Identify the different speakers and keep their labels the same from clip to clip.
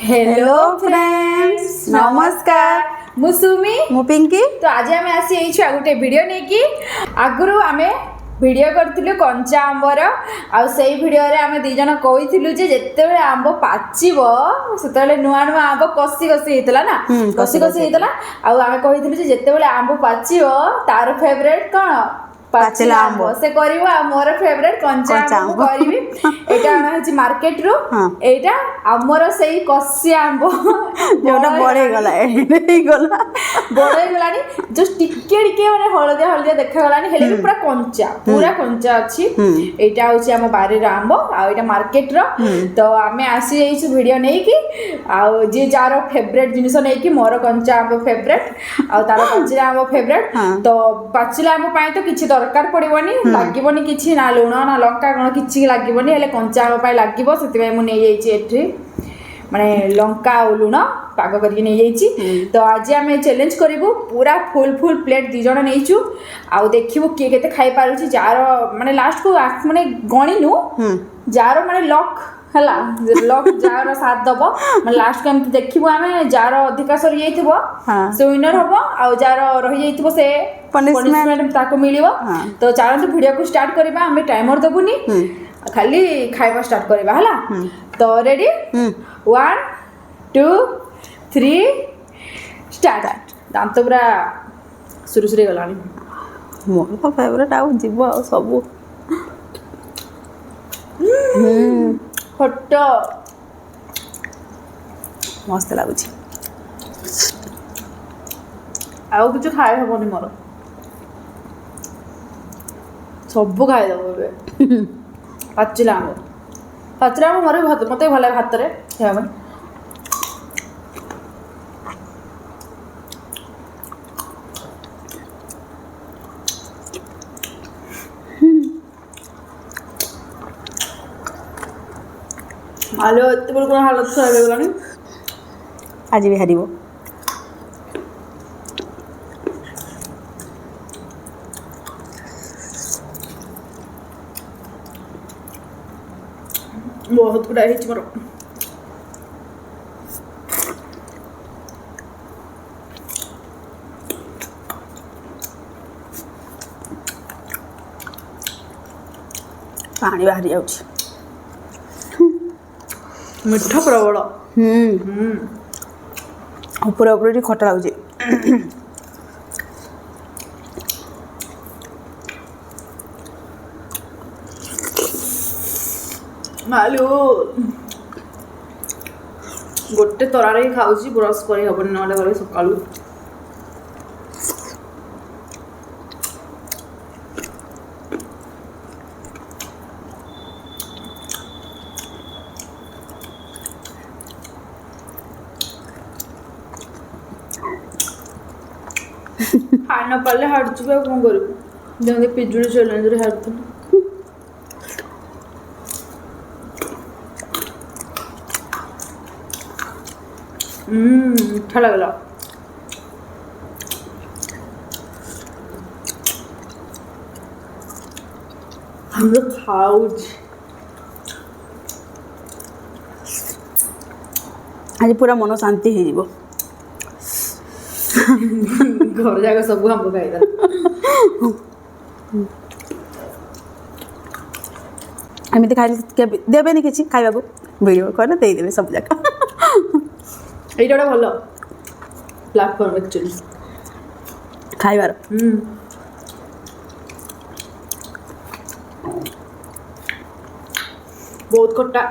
Speaker 1: Hello friends नमस्कार मु सुमी
Speaker 2: मु पिंकी
Speaker 1: तो आज आम आसी गोटे वीडियो नहीं कि आगु आम वीडियो करथिलु कंचा आंबर आ सेई वीडियो रे आम दी जन कहिथिलु जे जेतेबेले आंब पाचिबो सेतेबेले नुआ नुआ आंब कसी कसी हेतला ना कसी कसी हेतला आ आम कहिथिलु जे जेतेबेले आंब पाचिबो तार फेवरेट कोन पाचिला आंब से करिवो आ मोर फेवरेट कंचा आंब करिवि एटा आना है मार्केट रो एटा हमर सेई कसी आंब
Speaker 2: जोटा बड़े गला एई गला
Speaker 1: बड़े गलानी जस्ट टिके टिके माने हळदिया हळदिया देखा गलानी हेले पूरा कंचा अछि एटा होछि हम बारे रो आंब आ एटा मार्केट रो तो आमे आसी एई वीडियो नै कि आ जे जारो फेवरेट जिनिस नै कि मोर कंचा आंब फेवरेट आ तार पाचिला आंब फेवरेट तो पाचिला आंब पाई तो किछि दरकार पड़िबोनी लागिबोनी किछि ना लुण ना लंका कोन किछि लागिबोनी हेले कंचा आंब पाई लागिबो सेति भाई मु नै जाईछि एठी माने लंका और लुण पाग करके नहीं जाइछि तो आज आम चैलेंज करूँ पूरा फुल फुल प्लेट दी जण नहींचु आ देखिबू किए केते खाई पारुछि जार माने लास्ट को माने गणिनु जार माने लक हला लक जार साथ दबो माने लास्ट को हम देखिबू आमे जार अधिका सरी जाइथिबो से विनर हबो आ जार रहि जाइथिबो से पनिशमेंट ताको मिलिबो तो चलନ୍ତୁ वीडियो को स्टार्ट करबा हमें टाइमर दबुनी खाली खाइबा स्टार्ट करबा हला तो रेडी 1 2 3 स्टार्ट दांत पूरा सुरु सुरे गलानी
Speaker 2: मोर तो फेवरेट आ जीव आ सब
Speaker 1: खट्टा
Speaker 2: मस्त लागुची
Speaker 1: आउ कुछ खाए हबनी मोर सब खाए दबो बे पाचिला आंब मोर मते भले भात रे खाबा आलो एते बड़ कोन हालत खराब हो गलानी
Speaker 2: आज भी हारिबो
Speaker 1: बहुत गुड़ा हिच मोर
Speaker 2: पानी बाहरी जाउछ
Speaker 1: मिठा प्रबल
Speaker 2: ऊपर ऊपर खटा लागुची
Speaker 1: मालू गोटे तरारे खाऊची ब्रश करी हबनी नले गले सकाळू खाई न पाले हारचु कौन करू जमी पिजुड़ी चैलेंज रे हारथु अच्छा लगला हम लोग खाऊच
Speaker 2: आज पूरा मन शांति हो जीवो
Speaker 1: घर जाके सब हम खाईदा
Speaker 2: एमती खाई देवेनि किसी खाइबा वीडियो कर देदेवे सब जाक
Speaker 1: এইটা একটা ভালো প্ল্যাটফর্ম অ্যাকচুয়ালি
Speaker 2: খাইবার
Speaker 1: ବହୁତ ଖଟା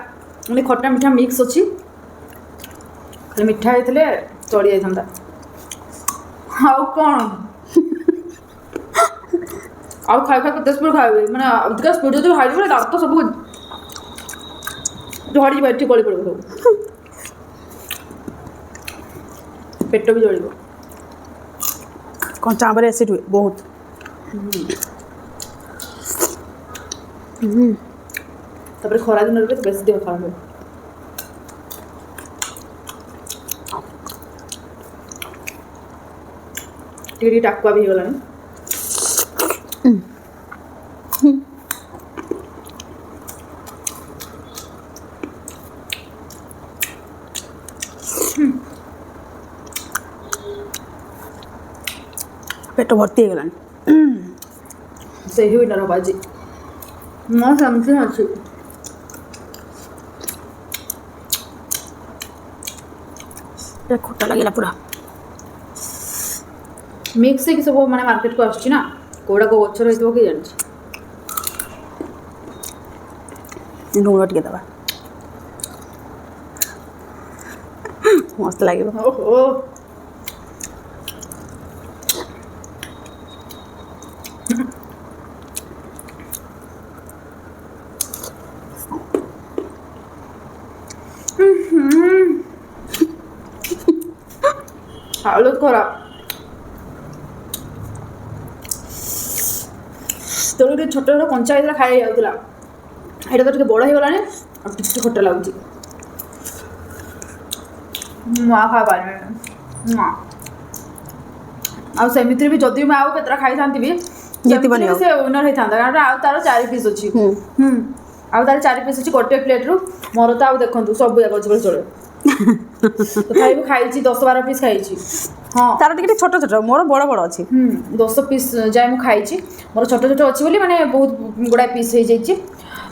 Speaker 1: ମାନେ ଖଟା ମିଠା ମିକ୍ସ ଅଛି ଖାଲି ମିଠା ହେଇଥିଲେ ଚଳି ଯାଇଥାନ୍ତା ଆଉ କ'ଣ ଆଉ ଖାଇ ଖାଇ କେତେ ସ୍ପିଡ୍ ଖାଇବେ ମାନେ ଅଧିକା ସ୍ପିଡ୍ ଯଦି ଖାଇଦେବେ ଦାନ୍ତ ସବୁ ଝଡ଼ିଯିବ ଏଠି ଗଳି ପଡ଼ିବ ସବୁ पेट भी जल
Speaker 2: कंचा आंब एसिड हुए बहुत
Speaker 1: तापर खरा दिन रे बेस देह खराब हो टीडी टाकुआ भी होलानी
Speaker 2: ପେଟ ଭର୍ତ୍ତି ହେଇଗଲାଣି।
Speaker 1: ସେହି ୱିନର ହବ ଆଜି। ମୁଁ ସେମିତି ଅଛି।
Speaker 2: ଖଟା ଲାଗିଲା ପୁରା।
Speaker 1: ମିକ୍ସ ହେଇକି ସବୁ ମାନେ ମାର୍କେଟକୁ ଆସୁଛି ନା, କୋଉଟା କୋଉ ଗଛର ହେଇଥିବ କିଏ ଜାଣିଛି।
Speaker 2: ଲୁଣ ଟିକେ ଦେବା, ମସ୍ତ ଲାଗିବ।
Speaker 1: ଓହୋ ହାଲତ ଖରାପ। ତେଣୁ ଟିକେ ଛୋଟ ଛୋଟ କଞ୍ଚା ହେଇଥିଲା ଖାଇ ଯାଉଥିଲା, ଏଇଟା ତ ଟିକେ ବଡ଼ ହେଇଗଲାଣି ଆଉ ଟିକେ ଖଟା ଲାଗୁଛି। ମା ଖାଇପାରିବେନି ମା। ଆଉ ସେମିତିରେ ବି ଯଦି ମୁଁ ଆଉ କେତେଟା ଖାଇଥାନ୍ତି ବି
Speaker 2: ଜିତିବନି
Speaker 1: ସେମିତିରେ ବି
Speaker 2: ଆଉ।
Speaker 1: ସେ ୱିନର ହେଇଥାନ୍ତା, କାରଣ ଆଉ ତାର 4 ପିସ୍ ଅଛି। ଆଉ ତାର 4 ପିସ୍ ଅଛି ଗୋଟେ ପ୍ଲେଟରୁ। ମୋର ତ ଆଉ ଦେଖନ୍ତୁ ସବୁ ଯାକ ଅଛି ବୋଲି ଚଳେ। ତଥାପି ମୁଁ ଖାଇଛି 10-12 ପିସ୍ ଖାଇଛି। ହଁ
Speaker 2: ତାର ଟିକେ ଟିକେ ଛୋଟ ଛୋଟ, ମୋର ବଡ଼ ବଡ଼ ଅଛି।
Speaker 1: 10 ପିସ୍ ଯାଏ ମୁଁ ଖାଇଛି। ମୋର ଛୋଟ ଛୋଟ ଅଛି ବୋଲି ମାନେ ବହୁତ ଗୁଡ଼ାଏ ପିସ୍ ହେଇଯାଇଛି।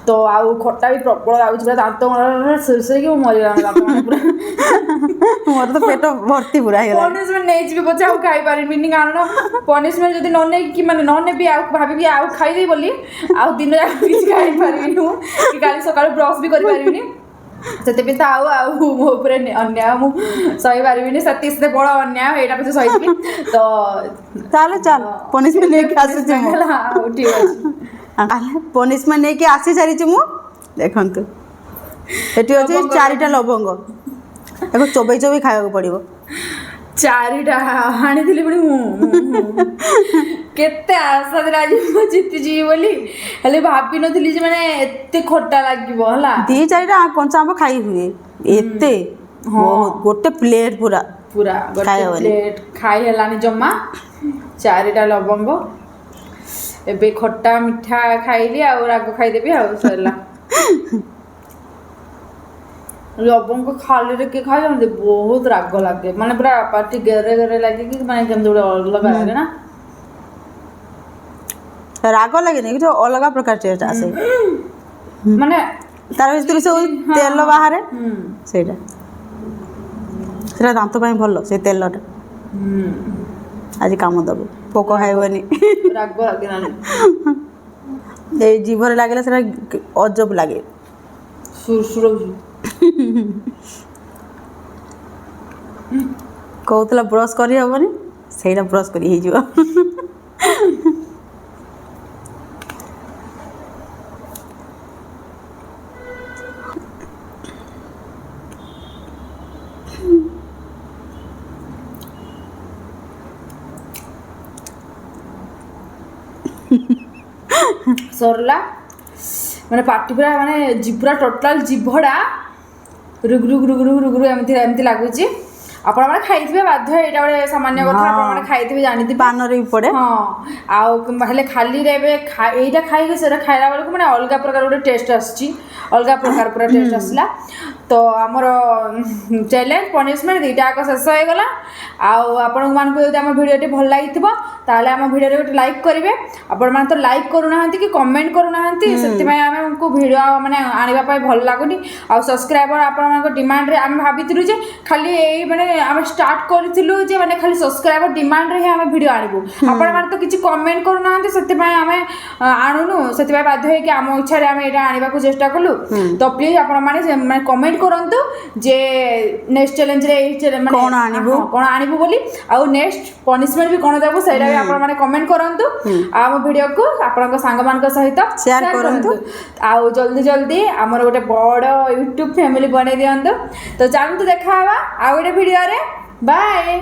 Speaker 1: ତ ଆଉ ଖଟା ବି ପ୍ରବଳ ଲାଗୁଛି, ପୁରା ଦାନ୍ତ ସିରିକି ମୁଁ ମରିଗଲାଣି ଦାନ୍ତ ମାନେ ପୁରା।
Speaker 2: ମୋର ତ ପେଟ ଭର୍ତ୍ତି ପୁରା ହେଇଗଲାଣି।
Speaker 1: ପନିସମେଣ୍ଟ ନେଇଯିବି ପଛେ ଆଉ ଖାଇପାରିବିନି, କାରଣ ପନିସମେଣ୍ଟ ଯଦି ନ ନେଇକି ମାନେ ନ ନେବି ଆଉ ଭାବିବି ଆଉ ଖାଇଦେବି ବୋଲି, ଆଉ ଦିନ ଯାକ କିଛି ଖାଇପାରିବିନି ମୁଁ, କି କାଲି ସକାଳୁ ବ୍ରସ୍ ବି କରିପାରିବିନି। ସେଥିପାଇଁ ତ ଆଉ ମୋ ଉପରେ ଅନ୍ୟାୟ ମୁଁ ସହିପାରିବିନି। ସେତେ ବଡ଼ ଅନ୍ୟାୟ ଏଇଟା ପଛେ ସହିଯିବି। ତ
Speaker 2: ତାହେଲେ ଚାଲ ପନିସମେଣ୍ଟ ନେଇକି ଆସୁଛି
Speaker 1: punishment
Speaker 2: ମୁଁ।
Speaker 1: ହେଲା, ହଉ ଠିକ୍ ଅଛି।
Speaker 2: ପନିସମେଣ୍ଟ ନେଇକି ଆସି ସାରିଛି ମୁଁ। ଦେଖନ୍ତୁ ଏଠି ଅଛି
Speaker 1: ଲବଙ୍ଗ
Speaker 2: 4ଟା ଲବଙ୍ଗ, ତାକୁ ଚୋବେଇ ଚୋବେଇ ଖାଇବାକୁ ପଡ଼ିବ।
Speaker 1: 4ଟା ଆଣିଥିଲି ପୁଣି ମୁଁ କେତେ ଆଶା ଥିଲା ଆଜି ମୁଁ ଜିତିଯିବି ବୋଲି, ହେଲେ ଭାବିନଥିଲି ଯେ ମାନେ ଏତେ ଖଟା ଲାଗିବ ହେଲା।
Speaker 2: 2-4ଟା କଞ୍ଚା ଆମ୍ବ ଖାଇ ହୁଏ, ଏତେ
Speaker 1: ହଁ
Speaker 2: ବହୁତ ଗୋଟେ ପ୍ଲେଟ୍ ପୁରା
Speaker 1: ଗୋଟେ
Speaker 2: ଖାଇ ହେବନି।
Speaker 1: ପ୍ଲେଟ୍ ଖାଇ ହେଲାନି ଜମା। 4ଟା ଲବଙ୍ଗ, ଏବେ ଖଟା ମିଠା ଖାଇଲି ଆଉ ରାଗ ଖାଇଦେବି ଆଉ ସରିଲା। ଲବଙ୍ଗ ଖାଲିରେ କିଏ ଖାଇଛନ୍ତି, ବହୁତ ରାଗ ଲାଗେ, ମାନେ ପୁରା ପାଟି ଗେରେ ଗେରେ ଲାଗିକି ମାନେ କେମିତି ଗୋଟେ ଅଲଗା ଲାଗେ ନା।
Speaker 2: ରାଗ ଲାଗେନି, କିନ୍ତୁ ଅଲଗା ପ୍ରକାର ଟେଷ୍ଟ ଆସେ।
Speaker 1: ମାନେ
Speaker 2: ତାର ଭିତରୁ ସବୁ ତେଲ ବାହାରେ, ସେଇଟା ଦାନ୍ତ ପାଇଁ ଭଲ। ସେ ତେଲଟା ଆଜି କାମ ଦବ, ପୋକ ଖାଇବନି।
Speaker 1: ରାଗ ଲାଗିଲାନି,
Speaker 2: ଏଇ ଜିଭରେ ଲାଗିଲେ ସେଟା ଅଜବ ଲାଗେ।
Speaker 1: ସୁରସୁର ହଉଛି।
Speaker 2: କହୁଥିଲା ବ୍ରସ୍ କରି ହବନି, ସେଇଟା ବ୍ରସ୍ କରି ହେଇଯିବ।
Speaker 1: ସରିଲା ମାନେ ପାଟି ପୁରା ମାନେ ପୁରା ଟୋଟାଲ ଜିଭଟା ରୁଗୁ ରୁଗୁ ରୁଗୁ ରୁଗୁ ରୁଗୁ ଏମିତି ଲାଗୁଛି। ଆପଣମାନେ ଖାଇଥିବେ ବାଧ୍ୟ, ଏଇଟା ଗୋଟେ ସାମାନ୍ୟ କଥା, ଆପଣମାନେ ଖାଇଥିବେ ଜାଣିଥିବେ।
Speaker 2: ପାନରେ ବି ପଡ଼େ।
Speaker 1: ହଁ ଆଉ ହେଲେ ଖାଲିରେ ଏବେ ଏଇଟା ଖାଇକି ସେଇଟା ଖାଇଲା ବେଳକୁ ମାନେ ଅଲଗା ପ୍ରକାର ଗୋଟେ ଟେଷ୍ଟ ଆସିଛି, ଅଲଗା ପ୍ରକାର ପୁରା ଟେଷ୍ଟ ଆସିଲା। ତ ଆମର ଚ୍ୟାଲେଞ୍ଜ ପନିସମେଣ୍ଟ 2ଟା ଯାକ ଶେଷ ହେଇଗଲା। ଆଉ ଆପଣମାନଙ୍କୁ ଯଦି ଆମ ଭିଡ଼ିଓଟି ଭଲ ଲାଗିଥିବ ତାହେଲେ ଆମ ଭିଡ଼ିଓରେ ଗୋଟେ ଲାଇକ୍ କରିବେ। ଆପଣମାନେ ତ ଲାଇକ୍ କରୁନାହାନ୍ତି କି କମେଣ୍ଟ କରୁନାହାନ୍ତି, ସେଥିପାଇଁ ଆମକୁ ଭିଡ଼ିଓ ମାନେ ଆଣିବା ପାଇଁ ଭଲ ଲାଗୁନି। ଆଉ ସବସ୍କ୍ରାଇବର ଆପଣମାନଙ୍କ ଡିମାଣ୍ଡରେ ଆମେ ଭାବିଥିଲୁ ଯେ ଖାଲି ଏଇ ମାନେ ଆମେ ଷ୍ଟାର୍ଟ କରିଥିଲୁ ଯେ ମାନେ ଖାଲି ସବସ୍କ୍ରାଇବର ଡିମାଣ୍ଡରେ ହିଁ ଆମେ ଭିଡ଼ିଓ ଆଣିବୁ। ଆପଣମାନେ ତ କିଛି କମେଣ୍ଟ କରୁନାହାନ୍ତି, ସେଥିପାଇଁ ଆମେ ଆଣୁନୁ। ସେଥିପାଇଁ ବାଧ୍ୟ ହେଇକି ଆମ ଇଚ୍ଛାରେ ଆମେ ଏଇଟା ଆଣିବାକୁ ଚେଷ୍ଟା କଲୁ। ତ ପ୍ଲିଜ୍ ଆପଣମାନେ କମେଣ୍ଟ କରନ୍ତୁ ଯେ ନେକ୍ସଟ ଚ୍ୟାଲେଞ୍ଜରେ ମାନେ
Speaker 2: କ'ଣ ଆଣିବୁ?
Speaker 1: କ'ଣ ଆଣିବୁ ବୋଲି, ଆଉ ନେକ୍ସଟ ପନିସମେଣ୍ଟ ବି କ'ଣ ଦେବୁ ସେଇଟା ବି ଆପଣମାନେ କମେଣ୍ଟ କରନ୍ତୁ। ଆଉ ଆମ ଭିଡ଼ିଓକୁ ଆପଣଙ୍କ ସାଙ୍ଗମାନଙ୍କ ସହିତ
Speaker 2: ସେୟାର
Speaker 1: ସେୟାର
Speaker 2: କରନ୍ତୁ।
Speaker 1: ଆଉ ଜଲ୍ଦି ଆମର ଗୋଟେ ବଡ଼ ୟୁଟ୍ୟୁବ ଫ୍ୟାମିଲି ବନେଇ ଦିଅନ୍ତୁ। ତ ଚାଲନ୍ତୁ ଦେଖା ହେବା ଆଉ ଗୋଟେ ଭିଡ଼ିଓରେ। ବାଏ।